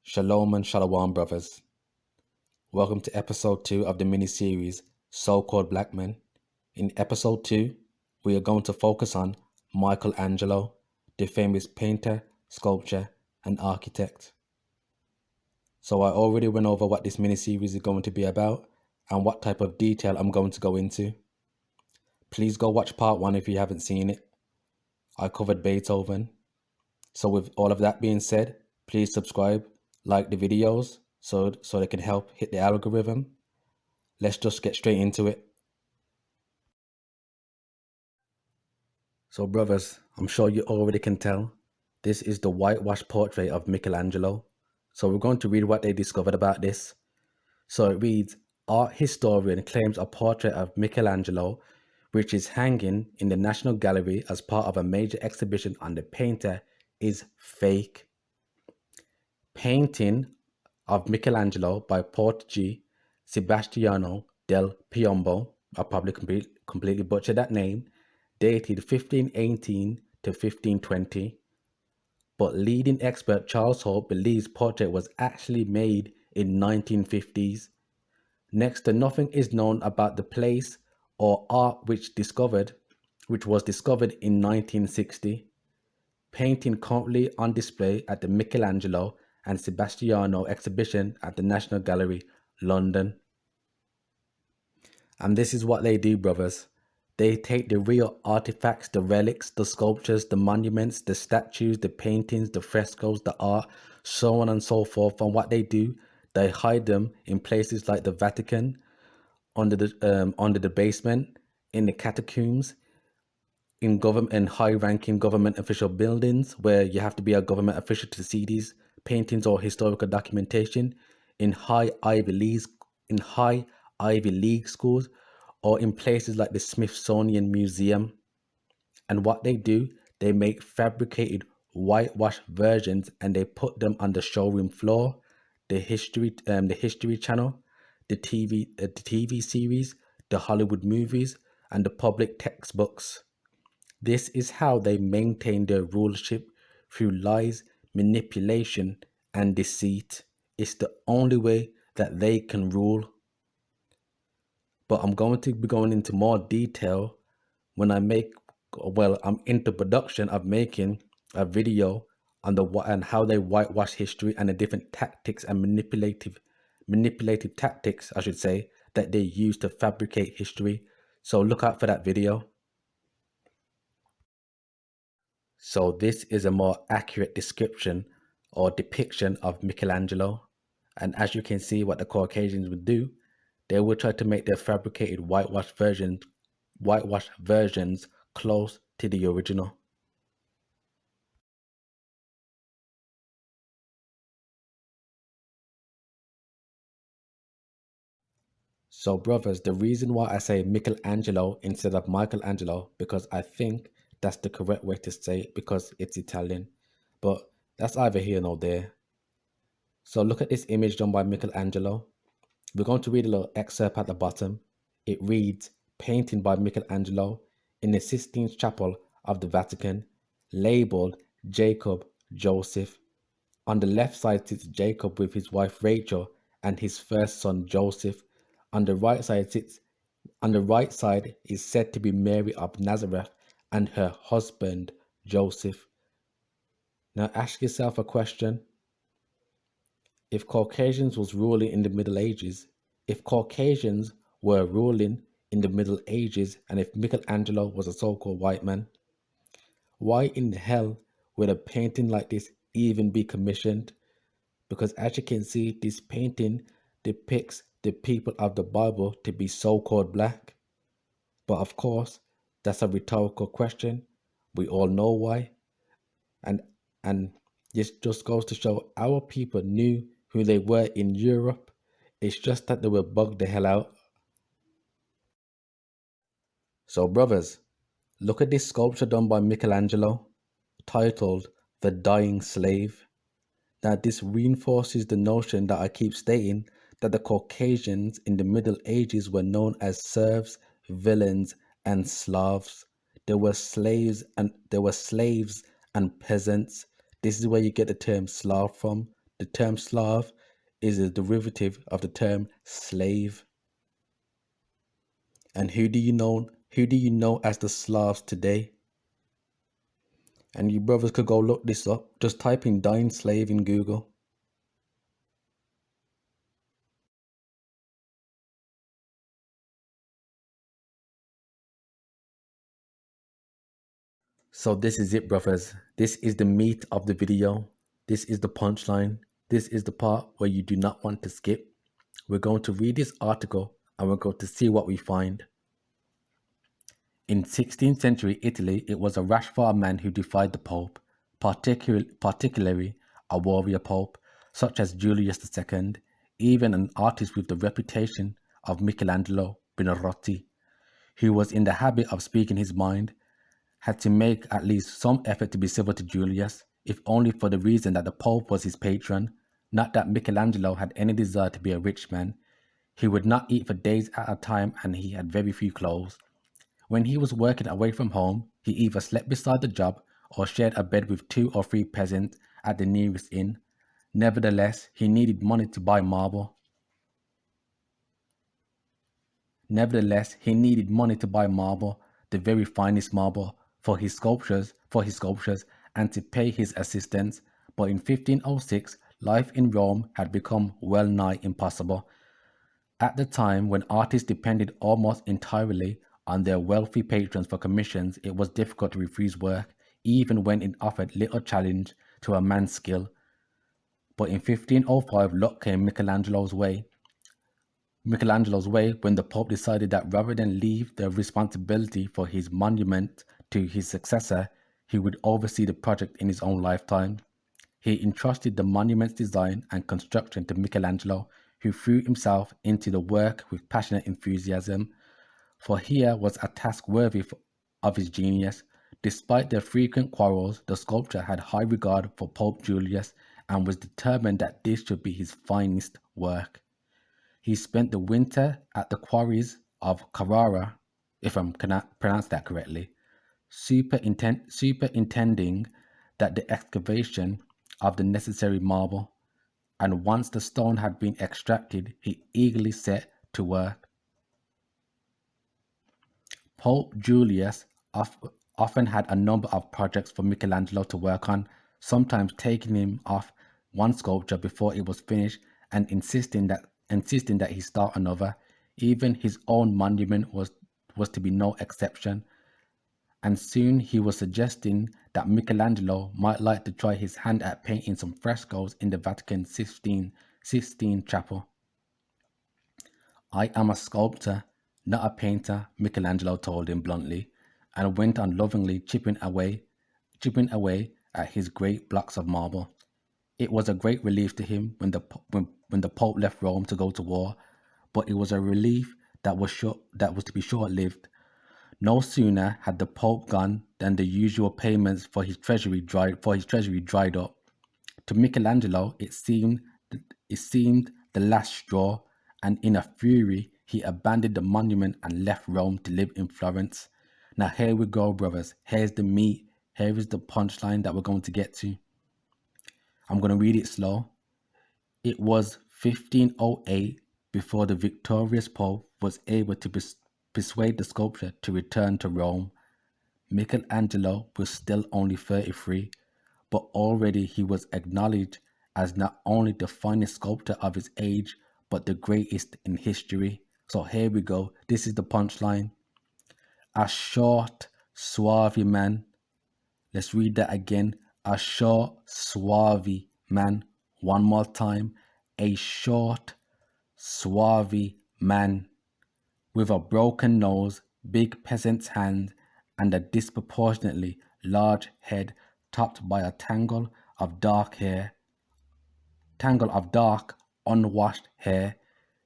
Shalom and Shalom, brothers. Welcome to episode 2 of the mini-series, So-Called Black Men. In episode 2, we are going to focus on Michelangelo, the famous painter, sculptor, and architect. So I already went over what this mini-series is going to be about and what type of detail I'm going to go into. Please go watch part 1 if you haven't seen it. I covered Beethoven. So with all of that being said, please subscribe, like the videos so they can help hit the algorithm. Let's just get straight into it. So brothers, I'm sure you already can tell, this is the whitewashed portrait of Michelangelo. So we're going to read what they discovered about this. So it reads, art historian claims a portrait of Michelangelo, which is hanging in the National Gallery as part of a major exhibition on the painter, is fake. Painting of Michelangelo by Portuguese Sebastiano del Piombo, I probably completely butchered that name, dated 1518 to 1520. But leading expert Charles Hope believes portrait was actually made in 1950s. Next to nothing is known about the place or art which was discovered in 1960. Painting currently on display at the Michelangelo and Sebastiano exhibition at the National Gallery, London. And this is what they do, brothers. They take the real artifacts, the relics, the sculptures, the monuments, the statues, the paintings, the frescoes, the art, so on and so forth. And what they do, they hide them in places like the Vatican, under the basement, in the catacombs, in government and high-ranking government official buildings where you have to be a government official to see these paintings or historical documentation, in high Ivy League schools, or in places like the Smithsonian Museum. And what they do, they make fabricated whitewash versions and they put them on the showroom floor, the History Channel, the TV series, the Hollywood movies, and the public textbooks. This is how they maintain their rulership, through lies, manipulation, and deceit. It's the only way that they can rule. But I'm going to be going into more detail when I'm into production of making a video on how they whitewash history and the different tactics and manipulative tactics, I should say, that they use to fabricate history. So look out for that video. So this is a more accurate description or depiction of Michelangelo. And as you can see, what the Caucasians would do, they would try to make their fabricated whitewash versions close to the original. So brothers, the reason why I say Michelangelo instead of Michelangelo, because I think that's the correct way to say it because it's Italian. But that's either here nor there. So look at this image done by Michelangelo. We're going to read a little excerpt at the bottom. It reads, painting by Michelangelo in the Sistine Chapel of the Vatican, labeled Jacob Joseph. On the left side sits Jacob with his wife Rachel and his first son Joseph. On the right side is said to be Mary of Nazareth and her husband Joseph. Now ask yourself a question. If Caucasians were ruling in the Middle Ages, and if Michelangelo was a so-called white man, why in the hell would a painting like this even be commissioned? Because as you can see, this painting depicts the people of the Bible to be so-called black. But of course, that's a rhetorical question. We all know why. And this just goes to show our people knew who they were in Europe. It's just that they were bugged the hell out. So brothers, look at this sculpture done by Michelangelo, titled The Dying Slave. Now this reinforces the notion that I keep stating, that the Caucasians in the Middle Ages were known as serfs, villains, and Slavs. There were slaves and peasants. This is where you get the term Slav from, the term Slav is a derivative of the term slave. And who do you know? Who do you know as the Slavs today? And you brothers could go look this up. Just type in dying slave in Google. So this is it, brothers. This is the meat of the video. This is the punchline. This is the part where you do not want to skip. We're going to read this article and we're going to see what we find. In 16th century Italy, it was a rash for a man who defied the Pope, particularly a warrior Pope, such as Julius II, even an artist with the reputation of Michelangelo Buonarroti, who was in the habit of speaking his mind, had to make at least some effort to be civil to Julius, if only for the reason that the Pope was his patron, not that Michelangelo had any desire to be a rich man. He would not eat for days at a time and he had very few clothes. When he was working away from home, he either slept beside the job or shared a bed with 2 or 3 peasants at the nearest inn. Nevertheless, he needed money to buy marble. The very finest marble, for his sculptures, and to pay his assistants. But in 1506, life in Rome had become well nigh impossible. At the time when artists depended almost entirely on their wealthy patrons for commissions, it was difficult to refuse work, even when it offered little challenge to a man's skill. But in 1505, luck came Michelangelo's way when the Pope decided that rather than leave the responsibility for his monument to his successor, he would oversee the project in his own lifetime. He entrusted the monument's design and construction to Michelangelo, who threw himself into the work with passionate enthusiasm. For here was a task worthy of his genius. Despite their frequent quarrels, the sculptor had high regard for Pope Julius and was determined that this should be his finest work. He spent the winter at the quarries of Carrara, if I'm pronounced that correctly, superintending that the excavation of the necessary marble, and once the stone had been extracted, he eagerly set to work. Pope Julius often had a number of projects for Michelangelo to work on, sometimes taking him off one sculpture before it was finished and insisting that he start another. Even his own monument was to be no exception. And soon he was suggesting that Michelangelo might like to try his hand at painting some frescoes in the Vatican Sistine Chapel. "I am a sculptor, not a painter," Michelangelo told him bluntly, and went on lovingly chipping away at his great blocks of marble. It was a great relief to him when the Pope left Rome to go to war, but it was a relief that was to be short-lived. No sooner had the Pope gone than the usual payments for his treasury dried up. To Michelangelo, it seemed the last straw, and in a fury, he abandoned the monument and left Rome to live in Florence. Now here we go, brothers. Here's the meat. Here is the punchline that we're going to get to. I'm going to read it slow. It was 1508 before the victorious Pope was able to persuade the sculptor to return to Rome. Michelangelo was still only 33, but already he was acknowledged as not only the finest sculptor of his age, but the greatest in history. So here we go. This is the punchline. A short, swarthy man. Let's read that again. A short, swarthy man. One more time. A short, swarthy man with a broken nose, big peasant's hand, and a disproportionately large head topped by a tangle of dark, unwashed hair.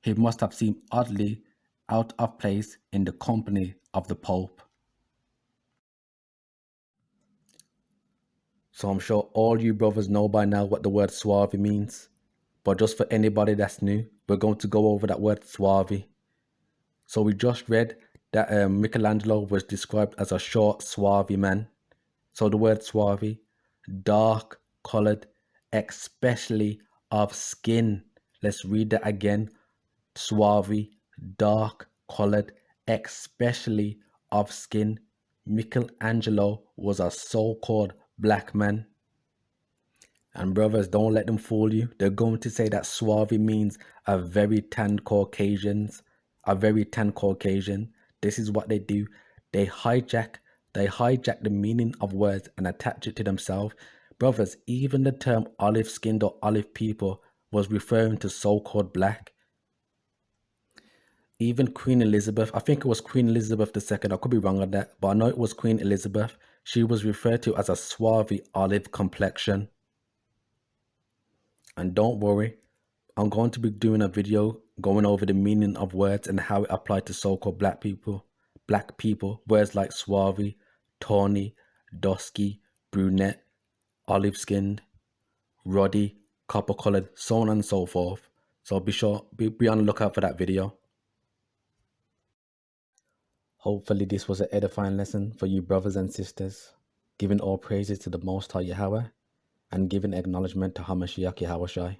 He must have seemed oddly out of place in the company of the Pope. So I'm sure all you brothers know by now what the word swarthy means. But just for anybody that's new, we're going to go over that word swarthy. So we just read that Michelangelo was described as a short, swarthy man. So the word swarthy, dark colored, especially of skin. Let's read that again. Swarthy, dark colored, especially of skin. Michelangelo was a so-called black man. And brothers, don't let them fool you. They're going to say that swarthy means a very tanned Caucasians, a very tanned Caucasian. This is what they do. They hijack the meaning of words and attach it to themselves. Brothers, even the term olive-skinned or olive people was referring to so-called black. Even Queen Elizabeth, I think it was Queen Elizabeth II, I could be wrong on that, but I know it was Queen Elizabeth. She was referred to as a swarthy olive complexion. And don't worry, I'm going to be doing a video going over the meaning of words and how it applied to so-called black people. Words like swarthy, tawny, dusky, brunette, olive-skinned, ruddy, copper-colored, so on and so forth. So be on the lookout for that video. Hopefully this was an edifying lesson for you brothers and sisters, giving all praises to the Most High Yahweh and giving acknowledgement to Hamashiach Yahushai.